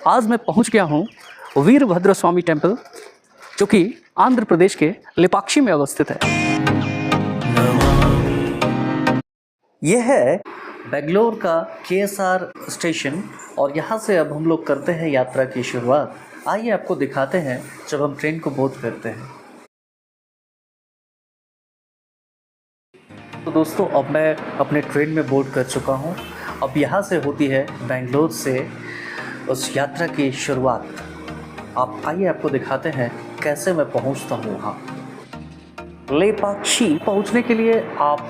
आज मैं पहुंच गया हूं वीरभद्र स्वामी टेम्पल, जो कि आंध्र प्रदेश के लेपाक्षी में अवस्थित है। यह है बेंगलोर का केएसआर स्टेशन और यहाँ से अब हम लोग करते हैं यात्रा की शुरुआत। आइए आपको दिखाते हैं जब हम ट्रेन को बोर्ड करते हैं। तो दोस्तों, अब मैं अपने ट्रेन में बोर्ड कर चुका हूँ। अब यहाँ से होती है बेंगलोर से उस यात्रा की शुरुआत। आप आइए आपको दिखाते हैं कैसे मैं पहुँचता हूँ वहाँ। लेपाक्षी पहुँचने के लिए आप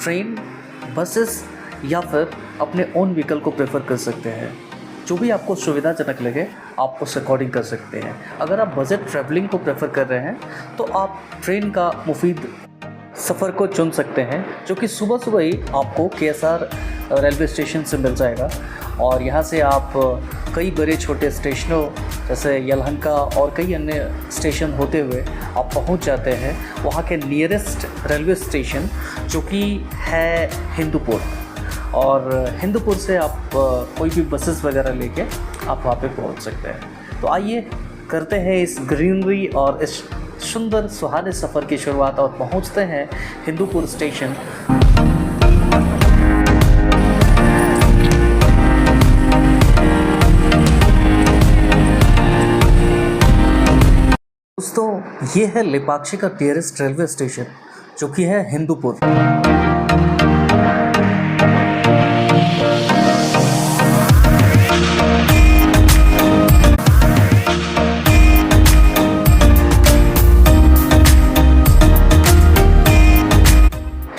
ट्रेन, बसेस या फिर अपने ओन व्हीकल को प्रेफर कर सकते हैं। जो भी आपको सुविधाजनक लगे आप उस अकॉर्डिंग कर सकते हैं। अगर आप बजट ट्रैवलिंग को प्रेफर कर रहे हैं तो आप ट्रेन का मुफीद सफ़र को चुन सकते हैं, जो कि सुबह सुबह ही आपको केएसआर रेलवे स्टेशन से मिल जाएगा। और यहाँ से आप कई बड़े छोटे स्टेशनों जैसे यलहंका और कई अन्य स्टेशन होते हुए आप पहुँच जाते हैं वहाँ के नियरेस्ट रेलवे स्टेशन, जो कि है हिंदूपुर। और हिंदूपुर से आप कोई भी बसेस वगैरह लेके आप वहाँ पे पहुँच सकते हैं। तो आइए करते हैं इस ग्रीनरी और इस सुंदर सुहाने सफ़र की शुरुआत और पहुँचते हैं हिंदूपुर स्टेशन। दोस्तों, ये है लेपाक्षी का नियरेस्ट रेलवे स्टेशन, जो कि है हिंदूपुर।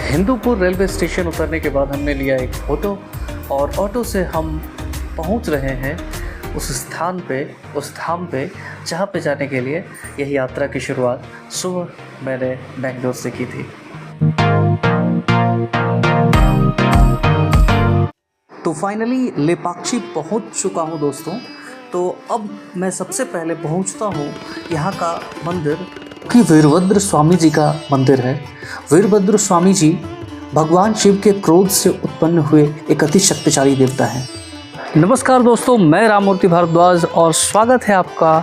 हिंदूपुर रेलवे स्टेशन उतरने के बाद हमने लिया एक ऑटो और ऑटो से हम पहुंच रहे हैं उस स्थान पे, उस धाम पे, जहाँ पे जाने के लिए यह यात्रा की शुरुआत सुबह मैंने बेंगलोर से की थी। तो फाइनली लेपाक्षी पहुंच चुका हूं दोस्तों। तो अब मैं सबसे पहले पहुंचता हूं यहाँ का मंदिर, कि वीरभद्र स्वामी जी का मंदिर है। वीरभद्र स्वामी जी भगवान शिव के क्रोध से उत्पन्न हुए एक अति शक्तिशाली देवता हैं। नमस्कार दोस्तों, मैं राममूर्ति भारद्वाज और स्वागत है आपका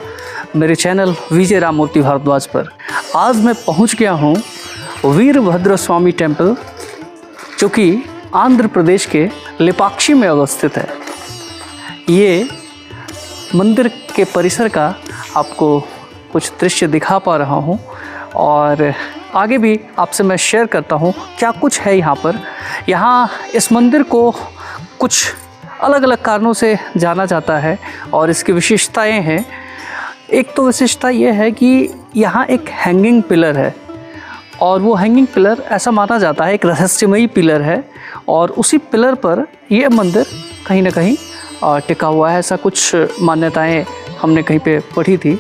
मेरे चैनल विजय राममूर्ति भारद्वाज पर। आज मैं पहुंच गया हूं वीरभद्र स्वामी टेम्पल, जो कि आंध्र प्रदेश के लेपाक्षी में अवस्थित है। ये मंदिर के परिसर का आपको कुछ दृश्य दिखा पा रहा हूँ और आगे भी आपसे मैं शेयर करता हूँ क्या कुछ है यहाँ पर। यहाँ इस मंदिर को कुछ अलग अलग कारणों से जाना जाता है और इसकी विशेषताएं हैं। एक तो विशेषता ये है कि यहाँ एक हैंगिंग पिलर है और वो हैंगिंग पिलर ऐसा माना जाता है एक रहस्यमयी पिलर है और उसी पिलर पर ये मंदिर कहीं ना कहीं टिका हुआ है। ऐसा कुछ मान्यताएं हमने कहीं पे पढ़ी थी।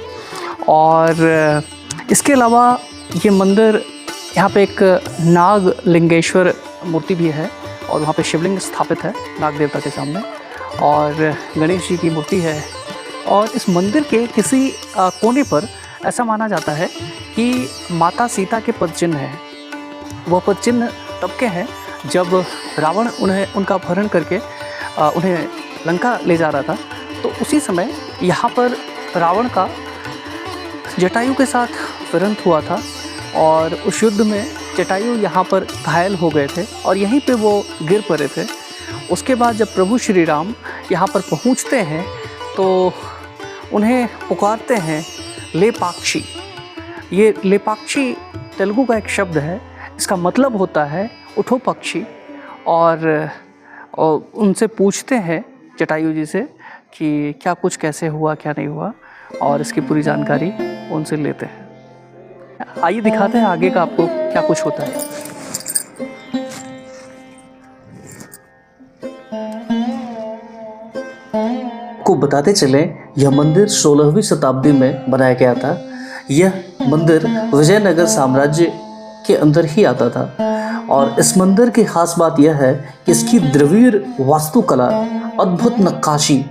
और इसके अलावा ये मंदिर, यहाँ पे एक नाग लिंगेश्वर मूर्ति भी है और वहाँ पे शिवलिंग स्थापित है नाग देवता के सामने, और गणेश जी की मूर्ति है। और इस मंदिर के किसी कोने पर ऐसा माना जाता है कि माता सीता के पदचिन्ह हैं। वह पदचिन्ह तब के हैं जब रावण उनका अपहरण करके उन्हें लंका ले जा रहा था, तो उसी समय यहाँ पर रावण का जटायु के साथ भिड़ंत हुआ था और उस युद्ध में जटायु यहाँ पर घायल हो गए थे और यहीं पे वो गिर पड़े थे। उसके बाद जब प्रभु श्री राम यहाँ पर पहुँचते हैं तो उन्हें पुकारते हैं लेपाक्षी। ये लेपाक्षी तेलुगु का एक शब्द है, इसका मतलब होता है उठो पक्षी। और उनसे पूछते हैं जटायु जी से कि क्या कुछ कैसे हुआ, क्या नहीं हुआ, और इसकी पूरी जानकारी उनसे लेते हैं। आइए दिखाते हैं आगे का आपको क्या कुछ होता है। को बताते चले, यह मंदिर 16वीं शताब्दी में बनाया गया था। यह मंदिर विजयनगर साम्राज्य के अंदर ही आता था और इस मंदिर की खास बात यह है कि इसकी द्रविड़ वास्तुकला, अद्भुत नक्काशी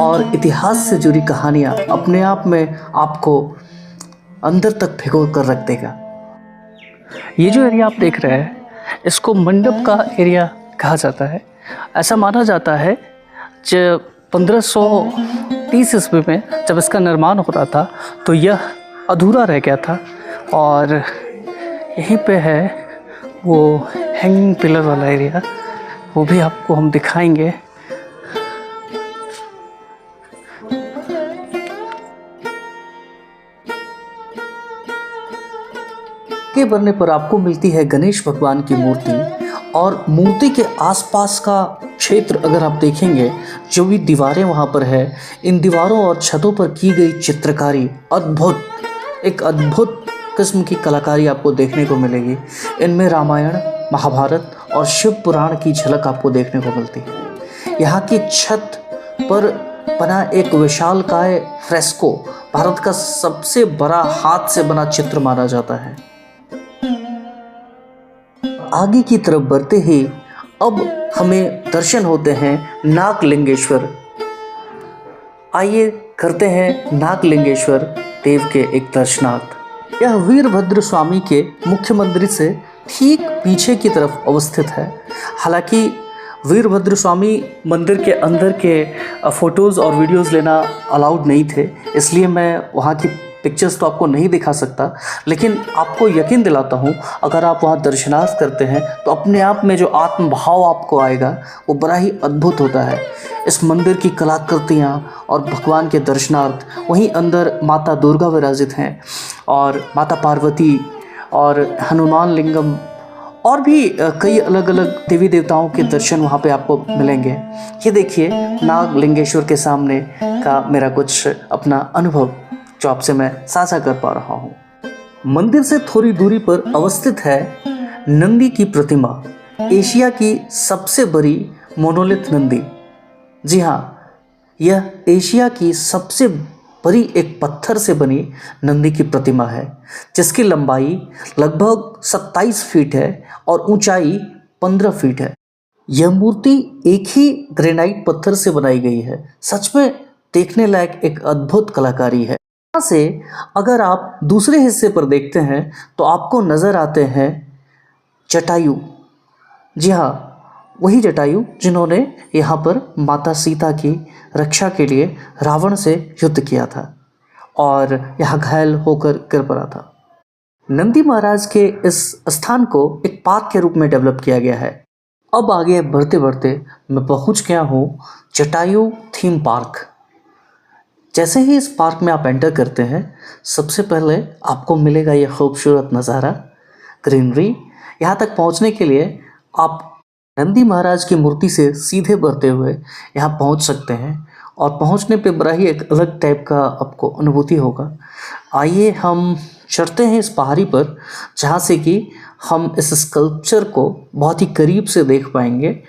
और इतिहास से जुड़ी कहानियाँ अपने आप में आपको अंदर तक भिगो कर रख देगा। ये जो एरिया आप देख रहे हैं, इसको मंडप का एरिया कहा जाता है। ऐसा माना जाता है जब 1500 1930 ईस्वी में जब इसका निर्माण हो रहा था तो यह अधूरा रह गया था। और यहीं पे है वो हैंगिंग पिलर वाला एरिया, वो भी आपको हम दिखाएंगे। के बनने पर आपको मिलती है गणेश भगवान की मूर्ति, और मूर्ति के आसपास का क्षेत्र अगर आप देखेंगे, जो भी दीवारें वहाँ पर है, इन दीवारों और छतों पर की गई चित्रकारी अद्भुत, एक अद्भुत किस्म की कलाकारी आपको देखने को मिलेगी। इनमें रामायण, महाभारत और शिव पुराण की झलक आपको देखने को मिलती है। यहाँ की छत पर बना एक विशालकाय फ्रेस्को भारत का सबसे बड़ा हाथ से बना चित्र माना जाता है। आगे की तरफ बढ़ते ही अब हमें दर्शन होते हैं नागलिंगेश्वर। आइए करते हैं नागलिंगेश्वर देव के एक दर्शनार्थ। यह वीरभद्र स्वामी के मुख्य मंदिर से ठीक पीछे की तरफ अवस्थित है। हालांकि वीरभद्र स्वामी मंदिर के अंदर के फ़ोटोज़ और वीडियोज़ लेना अलाउड नहीं थे, इसलिए मैं वहाँ की पिक्चर्स तो आपको नहीं दिखा सकता, लेकिन आपको यकीन दिलाता हूँ अगर आप वहाँ दर्शनार्थ करते हैं तो अपने आप में जो आत्म भाव आपको आएगा वो बड़ा ही अद्भुत होता है। इस मंदिर की कलाकृतियाँ और भगवान के दर्शनार्थ, वहीं अंदर माता दुर्गा विराजित हैं और माता पार्वती और हनुमान लिंगम और भी कई अलग अलग देवी देवताओं के दर्शन वहाँ पे आपको मिलेंगे। ये देखिए नागलिंगेश्वर के सामने का मेरा कुछ अपना अनुभव जो आपसे मैं साझा कर पा रहा हूँ। मंदिर से थोड़ी दूरी पर अवस्थित है नंदी की प्रतिमा, एशिया की सबसे बड़ी मोनोलिथ नंदी। जी हाँ, यह एशिया की सबसे बड़ी एक पत्थर से बनी नंदी की प्रतिमा है, जिसकी लंबाई लगभग 27 फीट है और ऊंचाई 15 फीट है। यह मूर्ति एक ही ग्रेनाइट पत्थर से बनाई गई है। सच में देखने लायक एक अद्भुत कलाकारी है। यहाँ से अगर आप दूसरे हिस्से पर देखते हैं तो आपको नज़र आते हैं जटायु। जी हाँ, वही जटायु जिन्होंने यहाँ पर माता सीता की रक्षा के लिए रावण से युद्ध किया था और यहाँ घायल होकर गिर पड़ा था। नंदी महाराज के इस स्थान को एक पार्क के रूप में डेवलप किया गया है। अब आगे बढ़ते बढ़ते मैं पहुँच गया हूँ जटायु थीम पार्क। जैसे ही इस पार्क में आप एंटर करते हैं, सबसे पहले आपको मिलेगा यह खूबसूरत नज़ारा, ग्रीनरी। यहाँ तक पहुँचने के लिए आप नंदी महाराज की मूर्ति से सीधे बढ़ते हुए यहाँ पहुँच सकते हैं और पहुँचने पे बड़ा ही एक अलग टाइप का आपको अनुभूति होगा। आइए हम चढ़ते हैं इस पहाड़ी पर, जहाँ से कि हम इस स्कल्पचर को बहुत ही करीब से देख पाएंगे।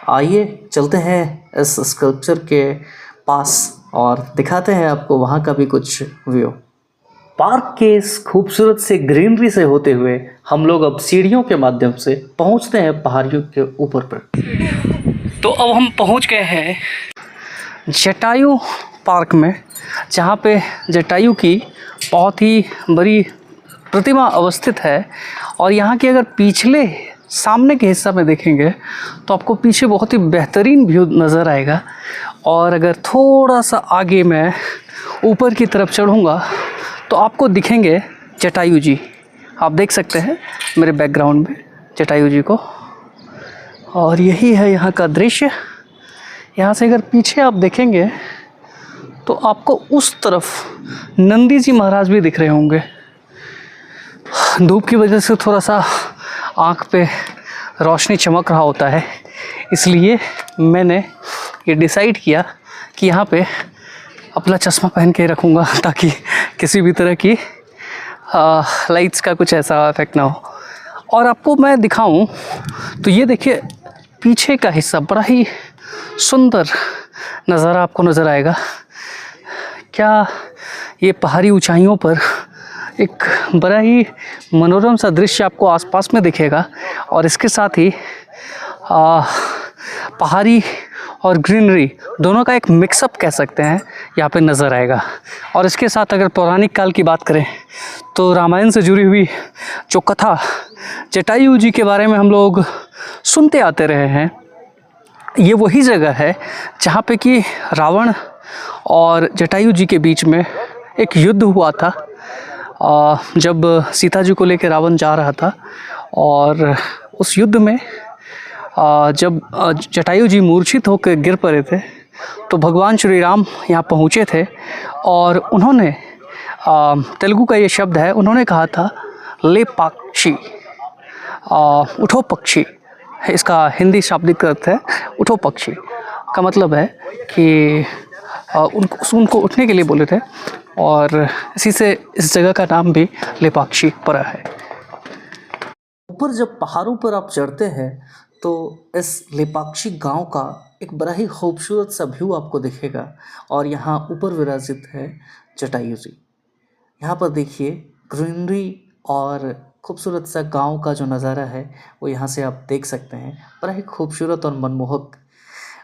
आइए चलते हैं इस स्कल्पचर के पास और दिखाते हैं आपको वहाँ का भी कुछ व्यू। पार्क के इस खूबसूरत से ग्रीनरी से होते हुए हम लोग अब सीढ़ियों के माध्यम से पहुँचते हैं पहाड़ियों के ऊपर पर। तो अब हम पहुँच गए हैं जटायु पार्क में, जहाँ पे जटायु की बहुत ही बड़ी प्रतिमा अवस्थित है। और यहाँ के अगर पिछले सामने के हिस्सा में देखेंगे तो आपको पीछे बहुत ही बेहतरीन व्यू नज़र आएगा। और अगर थोड़ा सा आगे मैं ऊपर की तरफ चढ़ूँगा तो आपको दिखेंगे जटायु जी। आप देख सकते हैं मेरे बैकग्राउंड में जटायु जी को, और यही है यहाँ का दृश्य। यहाँ से अगर पीछे आप देखेंगे तो आपको उस तरफ नंदी जी महाराज भी दिख रहे होंगे। धूप की वजह से थोड़ा सा आँख पे रोशनी चमक रहा होता है, इसलिए मैंने ये डिसाइड किया कि यहाँ पे अपना चश्मा पहन के रखूँगा ताकि किसी भी तरह की लाइट्स का कुछ ऐसा इफेक्ट ना हो। और आपको मैं दिखाऊं तो ये देखिए पीछे का हिस्सा बड़ा ही सुंदर नज़ारा आपको नज़र आएगा। क्या ये पहाड़ी ऊंचाइयों पर एक बड़ा ही मनोरम सा दृश्य आपको आसपास में दिखेगा, और इसके साथ ही पहाड़ी और ग्रीनरी दोनों का एक मिक्सअप कह सकते हैं यहाँ पे नज़र आएगा। और इसके साथ अगर पौराणिक काल की बात करें तो रामायण से जुड़ी हुई जो कथा जटायु जी के बारे में हम लोग सुनते आते रहे हैं, ये वही जगह है जहाँ पे कि रावण और जटायु जी के बीच में एक युद्ध हुआ था जब सीता जी को लेकर रावण जा रहा था। और उस युद्ध में जब जटायु जी मूर्छित होकर गिर पड़े थे तो भगवान श्री राम यहाँ पहुँचे थे और उन्होंने तेलुगु का ये शब्द है, उन्होंने कहा था लेपाक्षी, उठो पक्षी। इसका हिंदी शाब्दिक अर्थ है उठो पक्षी। का मतलब है कि उनको उठने के लिए बोले थे और इसी से इस जगह का नाम भी लेपाक्षी पड़ा है। ऊपर जब पहाड़ों पर आप चढ़ते हैं तो इस लेपाक्षी गांव का एक बड़ा ही खूबसूरत सा व्यू आपको दिखेगा। और यहाँ ऊपर विराजित है जटायु जी। यहाँ पर देखिए ग्रीनरी और खूबसूरत सा गांव का जो नज़ारा है वो यहाँ से आप देख सकते हैं। बड़ा ही खूबसूरत और मनमोहक,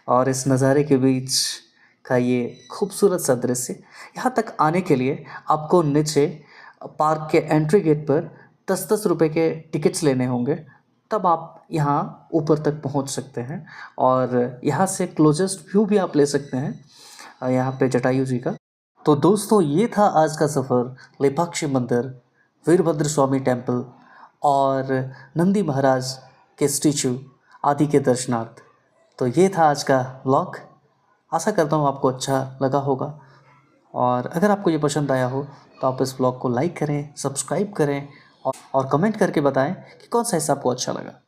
और इस नज़ारे के बीच का ये खूबसूरत सा दृश्य। यहाँ तक आने के लिए आपको नीचे पार्क के एंट्री गेट पर 10-10 रुपये के टिकट्स लेने होंगे, तब आप यहाँ ऊपर तक पहुँच सकते हैं। और यहाँ से क्लोजेस्ट व्यू भी आप ले सकते हैं यहाँ पे जटायु जी का। तो दोस्तों ये था आज का सफ़र लेपाक्षी मंदिर, वीरभद्र स्वामी टेम्पल और नंदी महाराज के स्टैचू आदि के दर्शनार्थ। तो ये था आज का व्लॉग। आशा करता हूँ आपको अच्छा लगा होगा, और अगर आपको ये पसंद आया हो तो आप इस व्लॉग को लाइक करें, सब्सक्राइब करें और कमेंट करके बताएं कि कौन सा हिस्सा आपको अच्छा लगा।